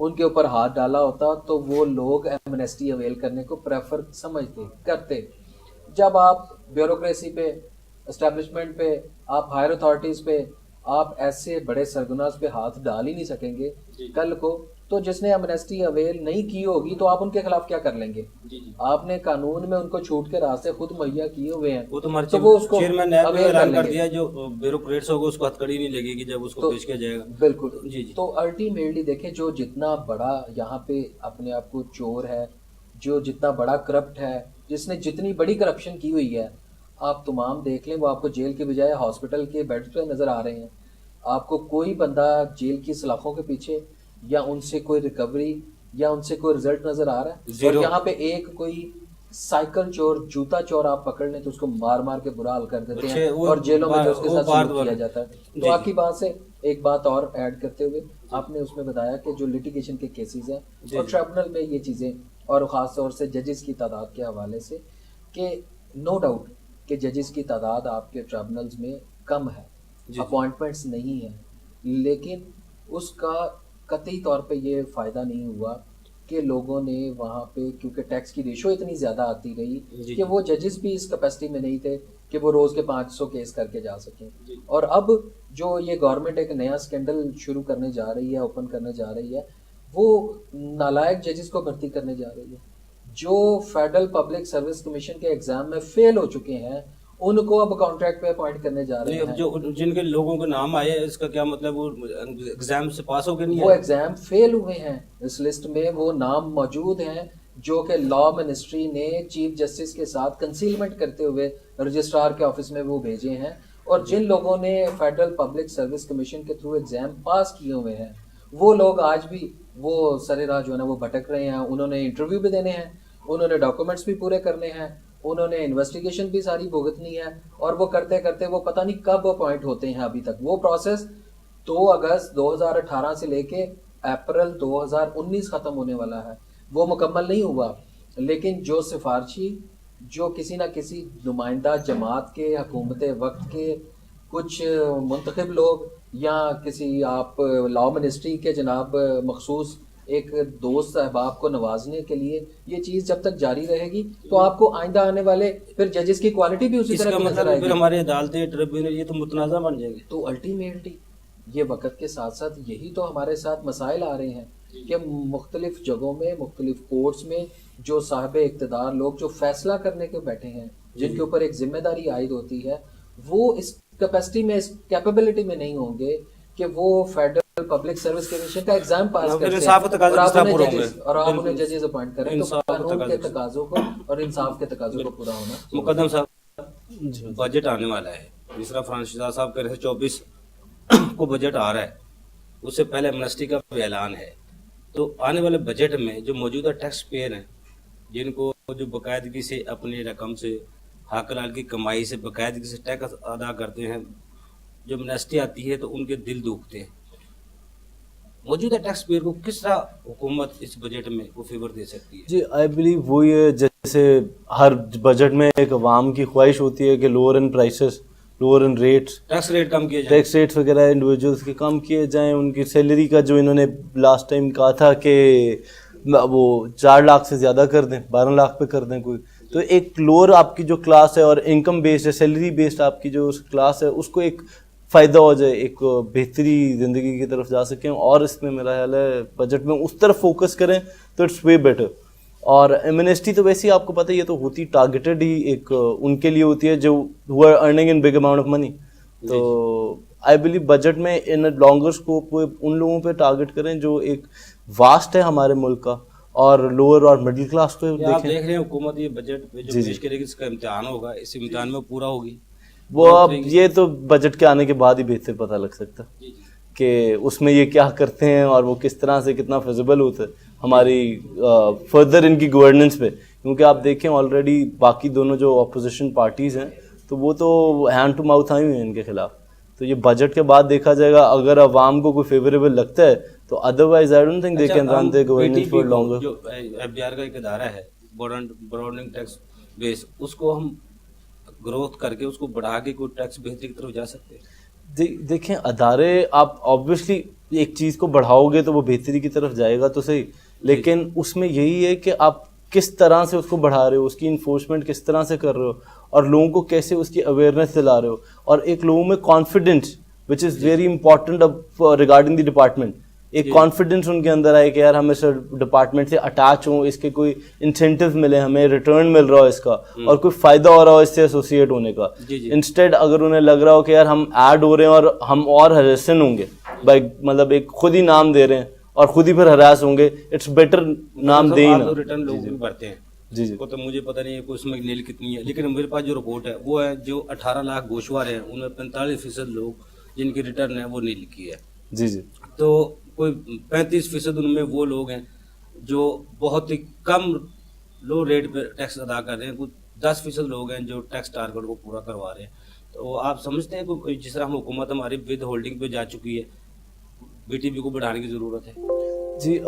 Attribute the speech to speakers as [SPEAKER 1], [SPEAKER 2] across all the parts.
[SPEAKER 1] ان کے اوپر ہاتھ ڈالا ہوتا تو وہ لوگ ایمنیسٹی اویل کرنے کو پریفر سمجھتے کرتے. جب آپ بیوروکریسی پہ، اسٹیبلشمنٹ پہ، آپ ہائر اتھارٹیز پہ، آپ ایسے بڑے سرگناز پہ ہاتھ ڈال ہی نہیں سکیں گے کل کو، تو جس نے ایمنیسٹی اویل نہیں کی ہوگی تو آپ ان کے خلاف کیا کر لیں گے؟ آپ نے قانون میں ان کو چھوٹ کے راستے خود مہیا کیے ہوئے ہیں، تو وہ اس کو اویل کر لیں گے.
[SPEAKER 2] جو بیوروکریٹس ہوگا اس کو ہتھکڑی نہیں لگے گی جب اس کو پیش کیا جائے گا.
[SPEAKER 1] بالکل. تو الٹیمیٹلی دیکھیں، جو جتنا بڑا یہاں پہ اپنے آپ کو چور ہے، جو جتنا بڑا کرپٹ ہے، جس نے جتنی بڑی کرپشن کی ہوئی ہے، آپ تمام دیکھ لیں، وہ آپ کو جیل کے بجائے ہاسپٹل کے بیڈ پہ نظر آ رہے ہیں. آپ کو کوئی بندہ جیل کی سلاخوں کے پیچھے یا ان سے کوئی ریکوری یا ان سے کوئی رزلٹ نظر آ رہا ہے؟ اور یہاں پہ ایک کوئی سائیکل چور، جوتا چور آپ پکڑ لیں تو اس کو مار مار کے برا حال کر دیتے ہیں اور جیلوں میں جو اس کے ساتھ سلوک کیا جاتا ہے. تو آپ کی بات سے ایک بات اور ایڈ کرتے ہوئے، آپ نے اس میں بتایا کہ جو لٹیگیشن کے کیسز ہیں اور ٹریبونل میں یہ چیزیں، اور خاص طور سے ججز کی تعداد کے حوالے سے، کہ نو ڈاؤٹ کہ ججز کی تعداد آپ کے ٹریبونلز میں کم ہے، اپوائنٹمنٹس نہیں ہیں، لیکن اس کا قطعی طور پہ یہ فائدہ نہیں ہوا کہ لوگوں نے وہاں پہ، کیونکہ ٹیکس کی ریشو اتنی زیادہ آتی رہی کہ وہ ججز بھی اس کیپیسٹی میں نہیں تھے کہ وہ روز کے 500 کیس کر کے جا سکیں. اور اب جو یہ گورنمنٹ ایک نیا سکینڈل شروع کرنے جا رہی ہے، اوپن کرنے جا رہی ہے، وہ نالائق ججز کو بھرتی کرنے جا رہی ہے. جو فیڈرل پبلک سروس کمیشن کے ایگزام میں فیل ہو چکے ہیں، ان کو اب کانٹریکٹ پہ اپوائنٹ کرنے جا رہے ہیں.
[SPEAKER 2] جو جن کے لوگوں کے نام آئے، اس کا کیا مطلب وہ ایگزام سے پاس ہو گئے؟ نہیں،
[SPEAKER 1] وہ ایگزام فیل ہوئے ہیں. اس لسٹ میں وہ نام موجود ہیں جو کہ لا منسٹری نے چیف جسٹس کے ساتھ کنسیلمنٹ کرتے ہوئے رجسٹرار کے آفس میں وہ بھیجے ہیں. اور جن لوگوں نے فیڈرل پبلک سروس کمیشن کے تھرو ایگزام پاس کیے ہوئے ہیں، وہ لوگ آج بھی وہ سرے راہ جو ہے نا وہ بھٹک رہے ہیں. انہوں نے انٹرویو بھی دینے ہیں، انہوں نے ڈاکومنٹس بھی پورے کرنے ہیں، انہوں نے انویسٹیگیشن بھی ساری بھگتنی ہے، اور وہ کرتے کرتے وہ پتہ نہیں کب اپوائنٹ ہوتے ہیں. ابھی تک وہ پروسیس 2 اگست 2018 سے لے کے اپریل 2019 ختم ہونے والا ہے، وہ مکمل نہیں ہوا. لیکن جو سفارشی، جو کسی نہ کسی نمائندہ جماعت کے، حکومت وقت کے کچھ منتخب لوگ، یا کسی آپ لا منسٹری کے جناب مخصوص ایک دوست احباب کو نوازنے کے لیے یہ چیز جب تک جاری رہے گی تو آپ کو آئندہ آنے والے پھر ججز کی کوالٹی بھی اسی طرح کی نظر آئے گی.
[SPEAKER 2] پھر ہماری عدالتیں، ٹریبیونل، یہ تو متنازع بن جائے گی.
[SPEAKER 1] تو الٹیمیٹلی یہ وقت کے ساتھ ساتھ یہی تو ہمارے ساتھ مسائل آ رہے ہیں کہ مختلف جگہوں میں، مختلف کورٹس میں جو صاحب اقتدار لوگ جو فیصلہ کرنے کے بیٹھے ہیں، جن کے اوپر ایک ذمہ داری عائد ہوتی ہے، وہ اس کیپیسٹی میں، اس کیپیبلٹی میں نہیں ہوں گے کہ وہ فیڈرل پبلک سروس کمیشن کا ایگزام پاس کرتے ہیں اور آپ انہیں ججز اپوائنٹ کریں. تو قانون کے تقاضوں کو اور انصاف کے تقاضوں کو پورا ہونا.
[SPEAKER 2] مقدم صاحب، بجٹ آنے والا ہے، جس طرح فرانس شہزاد صاحب کہہ رہے تھے 24 کو بجٹ آ رہا ہے، اس سے پہلے ایمنسٹی کا بھی اعلان ہے. تو آنے والے بجٹ میں جو موجودہ ٹیکس پیئر ہیں، جن کو جو باقاعدگی سے اپنی رقم سے، حق حلال کی کمائی سے باقاعدگی سے ٹیکس ادا کرتے ہیں، جو ایمنسٹی آتی ہے تو ان کے دل دکھتے ہیں. موجودہ ٹیکس پیئر کو کس طرح حکومت اس بجٹ میں وہ فیور دے سکتی ہے؟
[SPEAKER 3] جی آئی بلیو وہ یہ جیسے ہر بجٹ میں ایک عوام کی خواہش ہوتی ہے کہ lower in prices, lower in rates,
[SPEAKER 2] tax rate کم کیے جائیں،
[SPEAKER 3] ٹیکس ریٹ وغیرہ انڈیویجولس کے کم کیے جائیں. ان کی سیلری کا جو انہوں نے لاسٹ ٹائم کہا تھا کہ وہ 4 لاکھ سے زیادہ کر دیں، 12 لاکھ پہ کر دیں کوئی. تو ایک لوور آپ کی جو کلاس ہے اور انکم بیسڈ ہے، سیلری بیسڈ آپ کی جو کلاس ہے، اس کو ایک فائدہ ہو جائے، ایک بہتری زندگی کی طرف جا سکیں. اور اس میں میرا خیال ہے بجٹ میں اس طرف فوکس کریں تو اٹس وے بیٹر. اور ایمنسٹی تو ویسے ہی آپ کو پتہ ہے یہ تو ہوتی ٹارگیٹڈ ہی ایک ان کے لیے ہوتی ہے جو who are earning in big amount of money. تو آئی بلیو بجٹ میں ان لانگر اسکوپ ان لوگوں پہ ٹارگیٹ کریں جو ایک واسٹ ہے ہمارے ملک کا، اور لوور اور مڈل کلاس پہ دیکھیں.
[SPEAKER 2] آپ دیکھ رہے ہیں حکومت یہ بجٹ جو پیش کرے گی، اس کا امتحان ہوگا، اس امتحان میں پورا ہوگی.
[SPEAKER 3] وہ اب یہ تو بجٹ کے آنے کے بعد ہی بہتر پتہ لگ سکتا کہ اس میں یہ کیا کرتے ہیں اور وہ کس طرح سے کتنا فیزیبل ہوتا ہے ہماری فردر ان کی گورننس پہ. کیونکہ آپ دیکھیں آلریڈی باقی دونوں جو اپوزیشن پارٹیز ہیں تو وہ تو ہینڈ ٹو ماؤتھ آئی ہوئی ہیں ان کے خلاف. تو یہ بجٹ کے بعد دیکھا جائے گا، اگر عوام کو کوئی فیوریبل لگتا ہے تو otherwise I don't think they can run the governance for longer.
[SPEAKER 2] جو ایف بی آر کا ایک ادارہ ہے براڈنگ ٹیکس بیس، اس کو ہم گروتھ کر کے اس کو بڑھا کے کوئی ٹیکس بہتری کی طرف جا سکتے ہیں.
[SPEAKER 3] دیکھیں ادارے آپ آبویسلی ایک چیز کو بڑھاؤ گے تو وہ بہتری کی طرف جائے گا تو صحیح, لیکن اس میں یہی ہے کہ آپ کس طرح سے اس کو بڑھا رہے ہو, اس کی انفورسمنٹ کس طرح سے کر رہے ہو, اور لوگوں کو کیسے اس کی اویئرنیس دلا رہے ہو, اور ایک لوگوں میں confidence which is very important regarding the department, ایک کانفیڈنس ان کے اندر آئے کہ یار ہم اس ڈپارٹمنٹ سے اٹیچ ہوں, اس کے کوئی انسینٹیو ملے, ہمیں ریٹرن مل رہا ہو اس کا, اور کوئی فائدہ ہو رہا ہو اس سے ایسوسیٹ ہونے کا. انسٹیڈ اگر انہیں لگ رہا ہو کہ یار ہم ایڈ ہو رہے ہیں اور ہم اور ہریسن ہوں گے, بائی مطلب ایک خود ہی نام دے رہے ہیں اور خود ہی پھر ہراس ہوں گے, اٹس بیٹر نام دے ہی نا.
[SPEAKER 2] ریٹرن لوگ بھی بھرتے ہیں
[SPEAKER 3] جی جی,
[SPEAKER 2] وہ تو مجھے پتہ نہیں ہے کہ اس میں نیل کتنی ہے, لیکن میرے پاس جو رپورٹ ہے وہ ہے جو 18 لاکھ گوشوار ہیں ان میں 45% لوگ جن کی ریٹرن ہے وہ نیل کی ہے.
[SPEAKER 3] جی جی,
[SPEAKER 2] تو کوئی 35% ان میں وہ لوگ ہیں جو بہت ہی کم لو ریٹ پہ ٹیکس ادا کر رہے ہیں, کچھ 10% لوگ ہیں جو ٹیکس ٹارگیٹ کو پورا کروا رہے ہیں. تو آپ سمجھتے ہیں کہ جس طرح ہم حکومت ہماری ود ہولڈنگ پہ جا چکی ہے, بی ٹی پی کو بڑھانے کی ضرورت ہے.
[SPEAKER 3] جی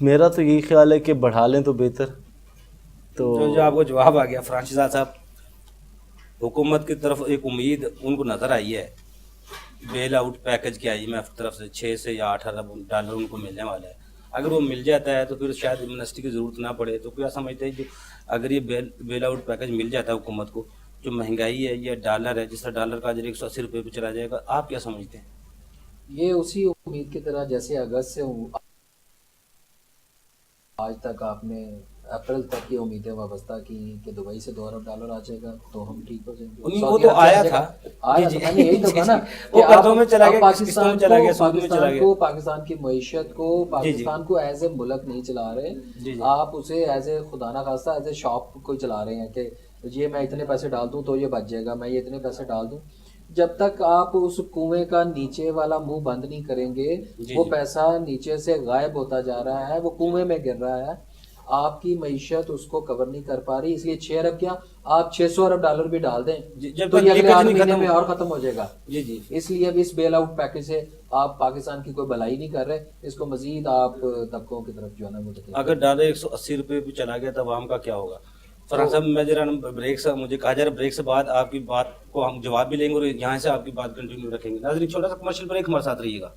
[SPEAKER 3] میرا تو یہی خیال ہے کہ بڑھا لیں تو بہتر. تو
[SPEAKER 2] جو آپ کو جواب آ گیا فرانسیس صاحب, حکومت کی طرف ایک امید ان کو نظر آئی ہے, بیل آؤٹ پیکج کی آئی IMF طرف سے 6 سے یا 8 ارب ڈالر ان کو ملنے والا ہے. اگر وہ مل جاتا ہے تو پھر شاید ایمنسٹی کی ضرورت نہ پڑے. تو کیا سمجھتے ہیں جو اگر یہ بیل آؤٹ پیکج مل جاتا ہے حکومت کو, جو مہنگائی ہے یہ ڈالر ہے, جس طرح ڈالر کا 180 روپے پہ چلا جائے گا, آپ کیا سمجھتے ہیں؟
[SPEAKER 1] یہ اسی امید کی طرح جیسے اگست سے آج تک آپ نے اپریل تک کی امیدیں وابستہ کی کہ دبئی سے $2 ارب آ جائے گا تو ہم ٹھیک ہو جائیں گے.
[SPEAKER 2] وہ تو آیا تھا,
[SPEAKER 1] یہی تو کہا نا
[SPEAKER 2] وہ قرضوں میں چلا گیا,
[SPEAKER 1] پاکستان
[SPEAKER 2] چلا گیا, سود میں چلا گیا.
[SPEAKER 1] کو, پاکستان کی معیشت کو, پاکستان کو ایز اے ملک نہیں چلا رہے آپ, اسے ایز اے خدا نہ خواستہ ایز اے شاپ کو چلا رہے ہیں کہ یہ میں اتنے پیسے ڈال دوں تو یہ بچ جائے گا, میں یہ اتنے پیسے ڈال دوں. جب تک آپ اس کنویں کا نیچے والا منہ بند نہیں کریں گے وہ پیسہ نیچے سے غائب ہوتا جا رہا ہے, وہ کنویں میں گر رہا ہے, آپ کی معیشت اس کو کور نہیں کر پا رہی. اس لیے 6 ارب کیا آپ 600 ارب ڈالر بھی ڈال دیں تو یہ اگلے 8 مہینے میں اور ختم ہو جائے گا. اس لیے اب اس بیل آؤٹ پیکج سے آپ پاکستان کی کوئی بھلائی نہیں کر رہے, اس کو مزید آپ طبقوں کی طرف جو ہے نا وہ
[SPEAKER 2] اگر ڈالر 180 روپے پہ چلا گیا تو عوام کا کیا ہوگا؟ فرحان صاحب میں ذرا بریک سے مجھے کہا جا رہا بریک سے بعد آپ کی بات کو ہم جواب بھی لیں گے اور یہاں سے آپ کی بات کنٹینیو رکھیں گے. ناظرین چھوٹا سا کمرشل بریک, ہمارے ساتھ رہیے گا.